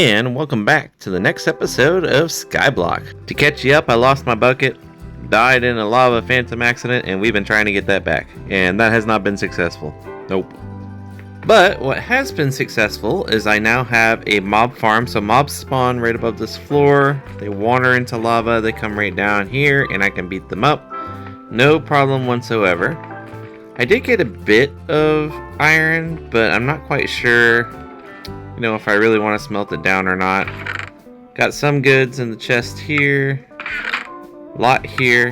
And welcome back to the next episode of Skyblock. To catch you up, I lost my bucket, died in a lava phantom accident, and we've been trying to get that back. And that has not been successful. Nope. But what has been successful is I now have a mob farm. So mobs spawn right above this floor. They wander into lava. They come right down here and I can beat them up. No problem whatsoever. I did get a bit of iron, but I'm not quite sure if I really want to smelt it down or not. Got some goods in the chest here, a lot here,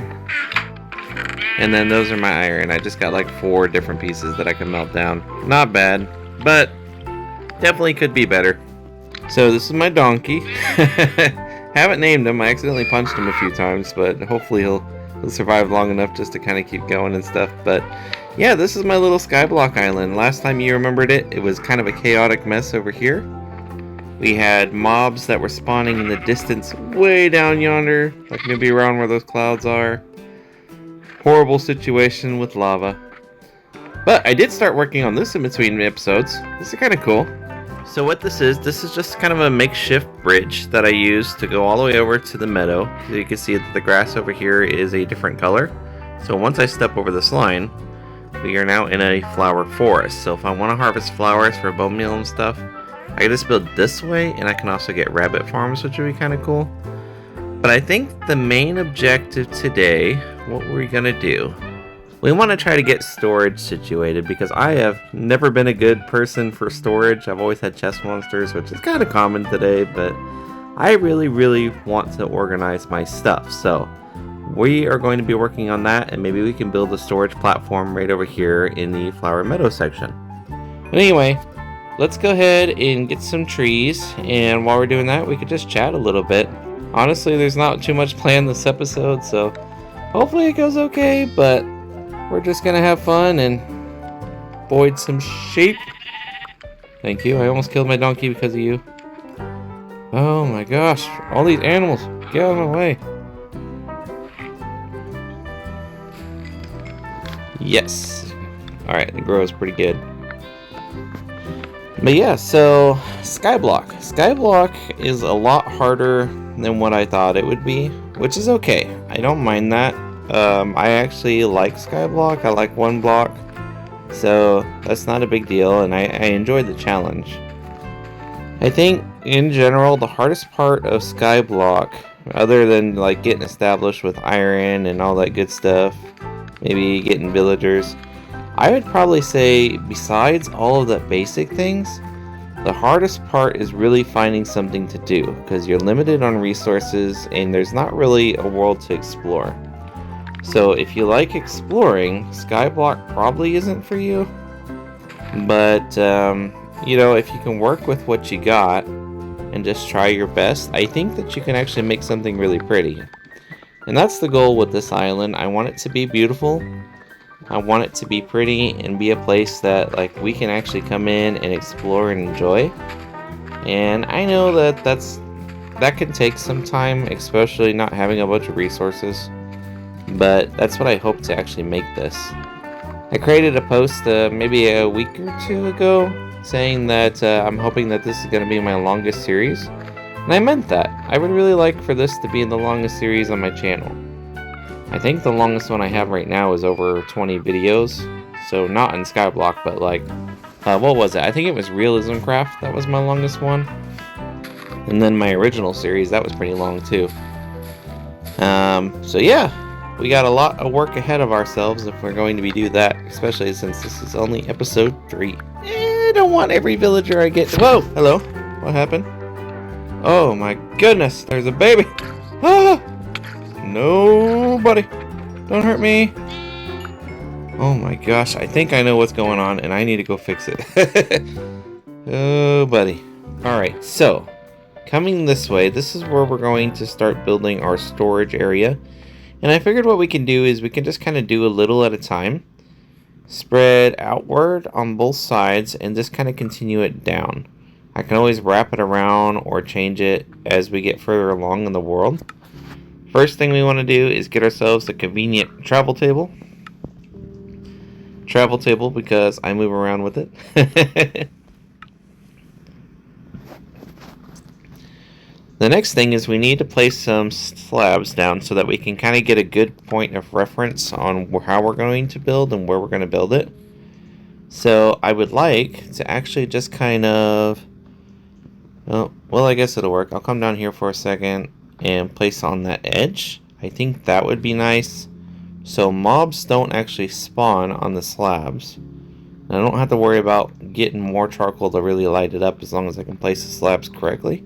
and then those are my iron. I just got like 4 different pieces that I can melt down. Not bad, but definitely could be better. So this is my donkey. Haven't named him. I accidentally punched him a few times, but hopefully he'll survive long enough just to kind of keep going and stuff. But yeah, this is my little Skyblock island. Last time you remembered it, it was kind of a chaotic mess over here. We had mobs that were spawning in the distance way down yonder, like maybe around where those clouds are. Horrible situation with lava. But I did start working on this in between episodes. This is kind of cool. So what this is just kind of a makeshift bridge that I use to go all the way over to the meadow. So you can see that the grass over here is a different color. So once I step over this line, we are now in a flower forest. So if I want to harvest flowers for bone meal and stuff, I can just build this way, and I can also get rabbit farms, which would be kind of cool. But I think the main objective today, what we're going to do, we want to try to get storage situated, because I have never been a good person for storage. I've always had chest monsters, which is kind of common today, but I really want to organize my stuff. So we are going to be working on that, and maybe we can build a storage platform right over here in the flower meadow section. But anyway, let's go ahead and get some trees, and while we're doing that, we could just chat a little bit. Honestly, there's not too much planned this episode, so hopefully it goes okay, but we're just gonna have fun and void some sheep. Thank you. I almost killed my donkey because of you. Oh my gosh, all these animals, get out of my way. Yes. Alright, it grows pretty good. But yeah, so Skyblock. Skyblock is a lot harder than what I thought it would be, which is okay. I don't mind that. I actually like Skyblock. I like one block, so that's not a big deal, and I enjoy the challenge. I think in general the hardest part of Skyblock, other than like getting established with iron and all that good stuff, maybe getting villagers, I would probably say besides all of the basic things, the hardest part is really finding something to do, because you're limited on resources and there's not really a world to explore. So if you like exploring, Skyblock probably isn't for you. But if you can work with what you got and just try your best, I think that you can actually make something really pretty. And that's the goal with this island. I want it to be beautiful. I want it to be pretty and be a place that we can actually come in and explore and enjoy. And I know that can take some time, especially not having a bunch of resources. But that's what I hope to actually make this. I created a post maybe a week or 2 ago saying that I'm hoping that this is going to be my longest series. And I meant that. I would really like for this to be the longest series on my channel. I think the longest one I have right now is over 20 videos. So not in Skyblock, but what was it? I think it was Realism Craft. That was my longest one. And then my original series, that was pretty long too. So yeah, we got a lot of work ahead of ourselves if we're going to do that, especially since this is only episode 3. I don't want every villager I get. Whoa, hello. What happened? Oh my goodness, there's a baby. Ah! Nobody, don't hurt me. Oh my gosh, I think I know what's going on and I need to go fix it. Oh buddy. Alright, so coming this way, this is where we're going to start building our storage area. And I figured what we can do is we can just kind of do a little at a time, spread outward on both sides, and just kind of continue it down. I can always wrap it around or change it as we get further along in the world. First thing we want to do is get ourselves a convenient travel table. Because I move around with it. The next thing is we need to place some slabs down so that we can kind of get a good point of reference on how we're going to build and where we're going to build it. So I would like to actually just kind of, oh, well, I guess it'll work. I'll come down here for a second and place on that edge. I think that would be nice. So mobs don't actually spawn on the slabs. And I don't have to worry about getting more charcoal to really light it up as long as I can place the slabs correctly.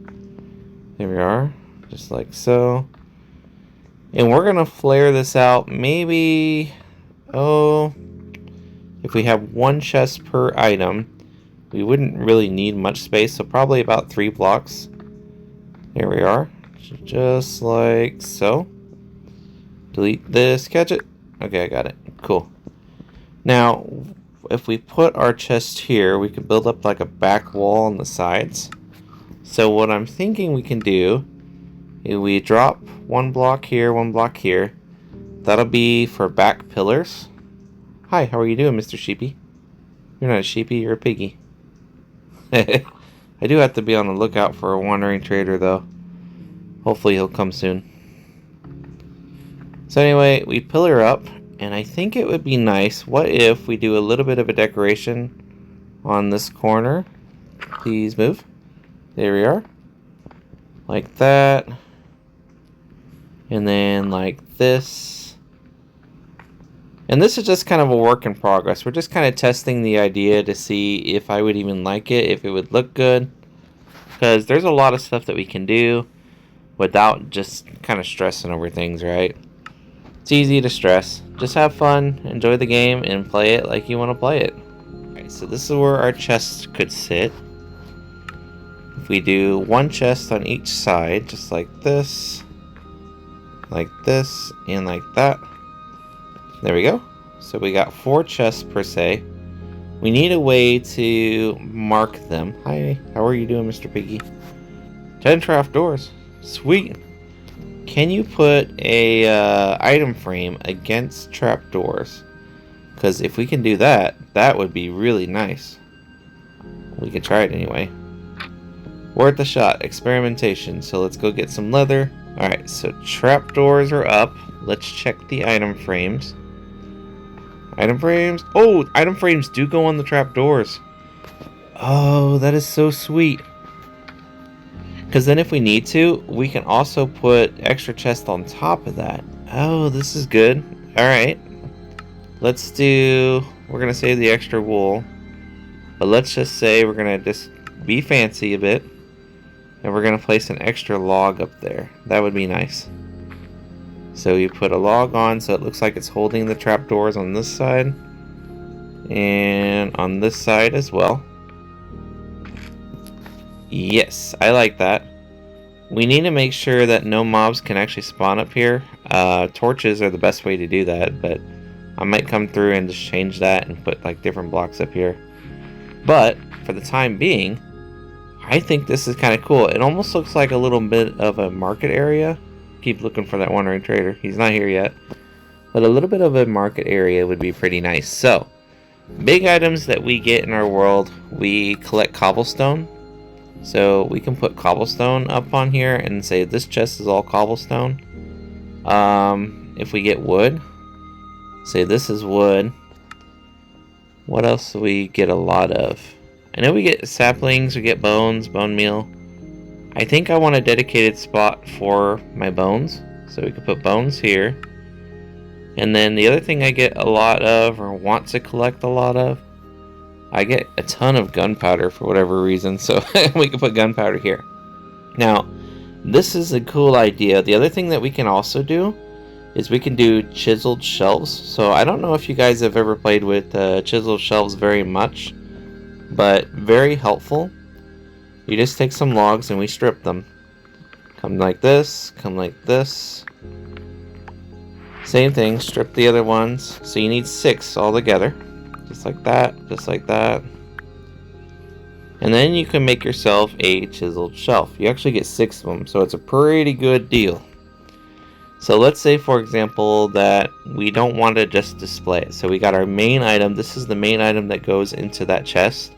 There we are, just like so. And we're gonna flare this out maybe, oh, if we have one chest per item, we wouldn't really need much space, so probably about 3 blocks. There we are, just like so. Delete this, catch it. Okay, I got it, cool. Now, if we put our chest here, we could build up like a back wall on the sides. So what I'm thinking we can do is we drop 1 block here, 1 block here. That'll be for back pillars. Hi, how are you doing, Mr. Sheepy? You're not a sheepy, you're a piggy. I do have to be on the lookout for a wandering trader though. Hopefully he'll come soon. So anyway, we pillar up, and I think it would be nice, what if we do a little bit of a decoration on this corner? Please move. There we are. Like that. And then like this. And this is just kind of a work in progress. We're just kind of testing the idea to see if I would even like it, if it would look good. Because there's a lot of stuff that we can do without just kind of stressing over things, right? It's easy to stress. Just have fun, enjoy the game, and play it like you want to play it. Alright, so this is where our chests could sit. If we do 1 chest on each side, just like this, and like that. There we go. So we got 4 chests per se. We need a way to mark them. Hi, how are you doing, Mr. Piggy? 10 trapdoors. Sweet. Can you put a item frame against trapdoors? Because if we can do that, that would be really nice. We could try it anyway. Worth a shot. Experimentation. So let's go get some leather. Alright, so trapdoors are up. Let's check the item frames. Item frames? Oh, item frames do go on the trapdoors. Oh, that is so sweet. Because then if we need to, we can also put extra chests on top of that. Oh, this is good. Alright. Let's do... We're going to save the extra wool. But let's just say we're going to just be fancy a bit. And we're going to place an extra log up there. That would be nice. So you put a log on so it looks like it's holding the trapdoors on this side. And on this side as well. Yes, I like that. We need to make sure that no mobs can actually spawn up here. Torches are the best way to do that, but I might come through and just change that and put like different blocks up here. But for the time being, I think this is kind of cool. It almost looks like a little bit of a market area. Keep looking for that wandering trader. He's not here yet. But a little bit of a market area would be pretty nice. So, big items that we get in our world, we collect cobblestone. So we can put cobblestone up on here and say this chest is all cobblestone. If we get wood, say this is wood. What else do we get a lot of? I know we get saplings, we get bones, bone meal. I think I want a dedicated spot for my bones. So we could put bones here. And then the other thing I get a lot of, or want to collect a lot of, I get a ton of gunpowder for whatever reason, so we can put gunpowder here. Now, this is a cool idea. The other thing that we can also do is we can do chiseled shelves. So I don't know if you guys have ever played with chiseled shelves very much, but very helpful. You just take some logs and we strip them. Come like this, come like this. Same thing, strip the other ones. So you need 6 all together. Just like that, just like that. And then you can make yourself a chiseled shelf. You actually get 6 of them, so it's a pretty good deal. So let's say, for example, that we don't want to just display it. So we got our main item. This is the main item that goes into that chest.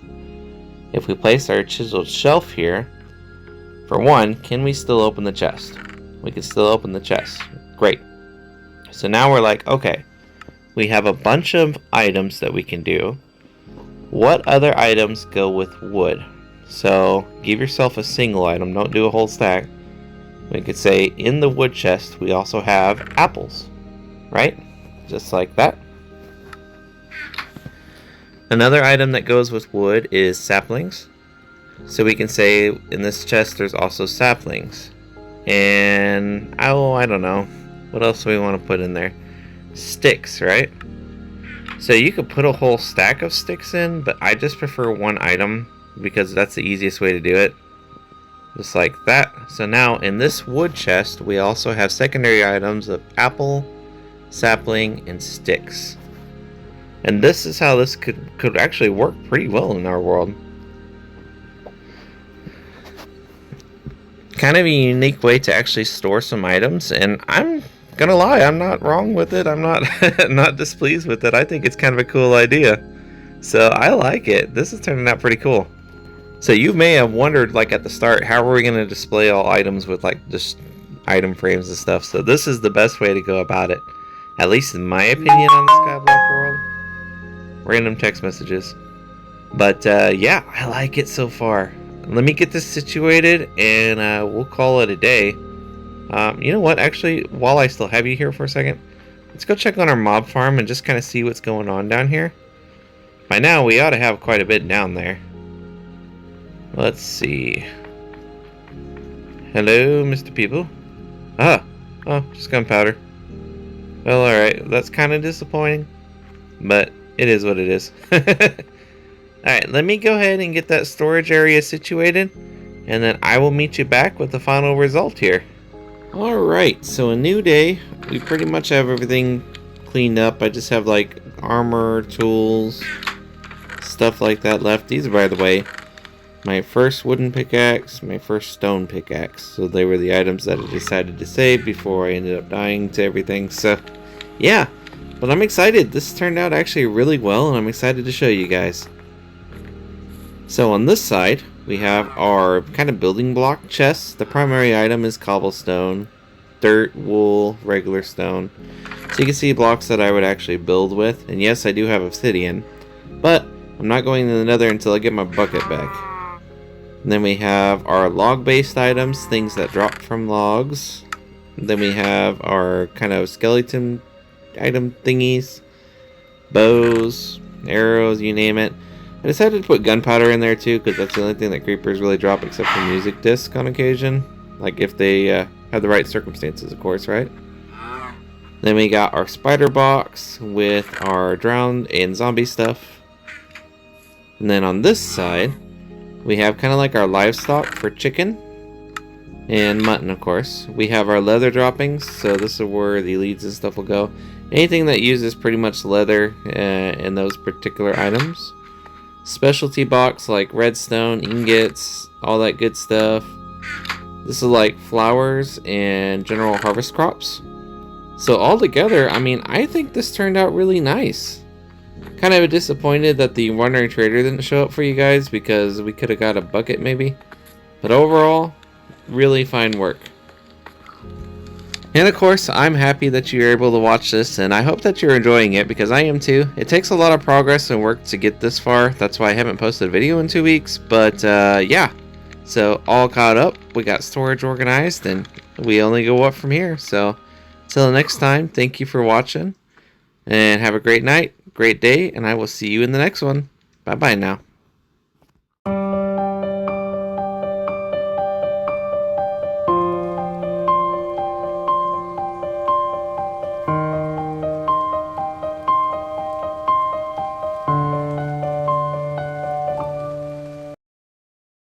If we place our chiseled shelf here, For one, can we still open the chest? We can still open the chest. Great. So now we're like, okay, we have a bunch of items that we can do. What other items go with wood? So give yourself a single item, don't do a whole stack. We could say in the wood chest we also have apples, right? Just like that. Another item that goes with wood is saplings. So we can say in this chest there's also saplings. And I don't know. What else do we want to put in there? Sticks, right? So you could put a whole stack of sticks in, but I just prefer one item because that's the easiest way to do it. Just like that. So now in this wood chest we also have secondary items of apple, sapling, and sticks. And this is how this could actually work pretty well in our world. Kind of a unique way to actually store some items, and I'm gonna lie, I'm not wrong with it. I'm not not displeased with it. I think it's kind of a cool idea. So I like it. This is turning out pretty cool. So you may have wondered, like at the start, how are we gonna display all items with like just item frames and stuff? So this is the best way to go about it, at least in my opinion on the Skyblock world. Random text messages. But yeah, I like it so far. Let me get this situated and we'll call it a day. You know what, actually, while I still have you here for a second, let's go check on our mob farm and just kind of see what's going on down here. By now we ought to have quite a bit down there. Let's see. Hello, Mr. People. Oh, just gunpowder. Well, alright, that's kind of disappointing, but it is what it is. Alright, let me go ahead and get that storage area situated, and then I will meet you back with the final result here. Alright, so a new day. We pretty much have everything cleaned up. I just have like armor, tools, stuff like that left. These are, by the way, my first wooden pickaxe, my first stone pickaxe. So they were the items that I decided to save before I ended up dying to everything. So, yeah. But I'm excited. This turned out actually really well, and I'm excited to show you guys. So on this side, we have our kind of building block chests. The primary item is cobblestone, dirt, wool, regular stone. So you can see blocks that I would actually build with. And yes, I do have obsidian, but I'm not going to the nether until I get my bucket back. And then we have our log-based items, things that drop from logs. And then we have our kind of skeleton item thingies, bows, arrows, you name it. I decided to put gunpowder in there too because that's the only thing that creepers really drop except for music disc on occasion. Like if they have the right circumstances, of course, right? Then we got our spider box with our drowned and zombie stuff. And then on this side, we have kind of like our livestock for chicken and mutton, of course. We have our leather droppings, so this is where the leads and stuff will go. Anything that uses pretty much leather in those particular items. Specialty box like redstone, ingots, all that good stuff. This is like flowers and general harvest crops. So all together, I mean, I think this turned out really nice. Kind of disappointed that the wandering trader didn't show up for you guys because we could have got a bucket maybe. But overall, really fine work. And of course, I'm happy that you're able to watch this, and I hope that you're enjoying it because I am too. It takes a lot of progress and work to get this far. That's why I haven't posted a video in 2 weeks, but yeah. So all caught up, we got storage organized, and we only go up from here. So till next time, thank you for watching, and have a great night, great day, and I will see you in the next one. Bye bye now.